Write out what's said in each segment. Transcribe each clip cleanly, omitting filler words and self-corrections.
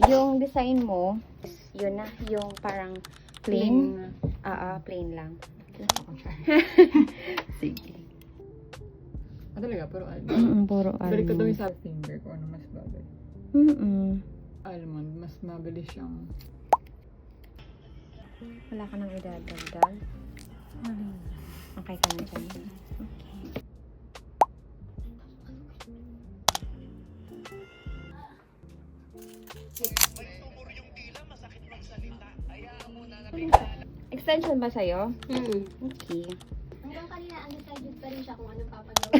Yung design mo, yun na, yung parang plain. Plain lang. Sige. Talaga, puro almond. Puro Balik ko daw yung almond. sa finger ko, ano mas bagay. Almond, mas mabilis siyang... Wala ka nang idadagdag. Okay ka na dyan. Okay. Extension ba sa'yo? Okay. Hanggang kanina, undecided pa rin siya kung anong papagawa.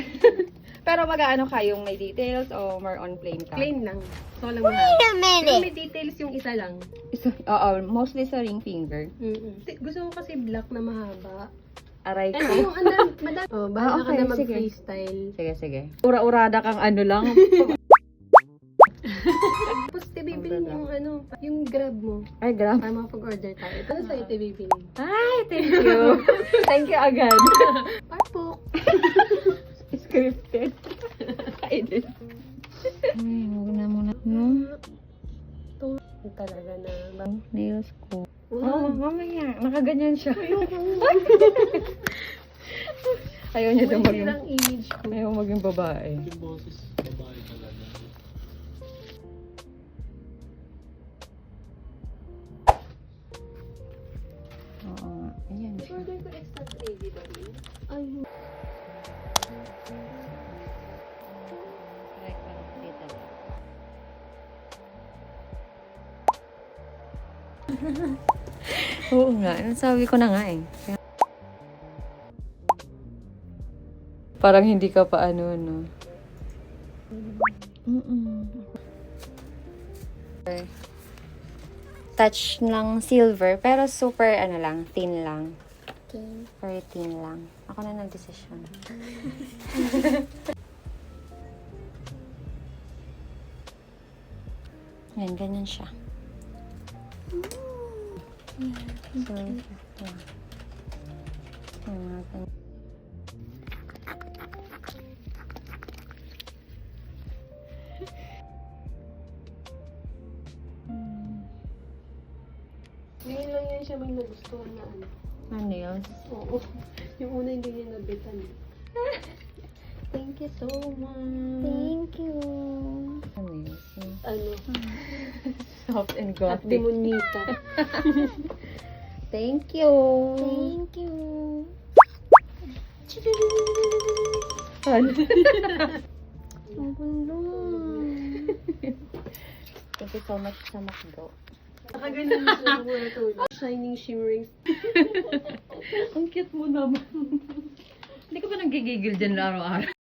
Pero mag-ano ka, yung may details o more on plain ka? Plain lang. So, lang mahal. Pero may details yung isa lang. Oo, mostly sa ring finger. Gusto ko kasi black na mahaba. Aray And ko. yung madami. Oh, bahala ka okay, na sige. mag-freestyle. Sige. Ura-urada kang ano lang. Tapos, tibibilin yung yung grab mo. Ay, grab. Para makapag-order tayo. Ito na sa'yo, tibibilin. Ay, thank you. Thank you agad. Parpok. Scripted. Ay, din. Ay, huwag na muna. No? Ito talaga na. Nails ko. Wow. Mamaya. Nakaganyan siya. Ayaw niya daw maging... lang image ko. Ayaw maging babae. Yung boses, babae talaga. Oo nga. Ayan siya. Order ko extra gravy ba rin? Ay, Oo nga. Sabi ko na nga eh. Parang hindi ka pa ano, no? Touch ng silver, pero super ano lang, thin lang. Okay. Very thin lang. Ako na nag-decision. Yan, ganyan siya. So, yan. Yan, mga ganyan. ngayon lang yan siya may nagustuhan na ano. Ano yun? Oo. Yung una hindi niya nabitan. Thank you so much. Thank you. Amazing. Ano? Soft and At gothic. demonita. Thank you. Thank you. Ano? Ang gulo. Thank you so much sa McDo. Nakaganon siya ng muna tulog. Shining, shimmering. Ang cute mo naman. Hindi ka ba nanggigigil dyan araw-araw?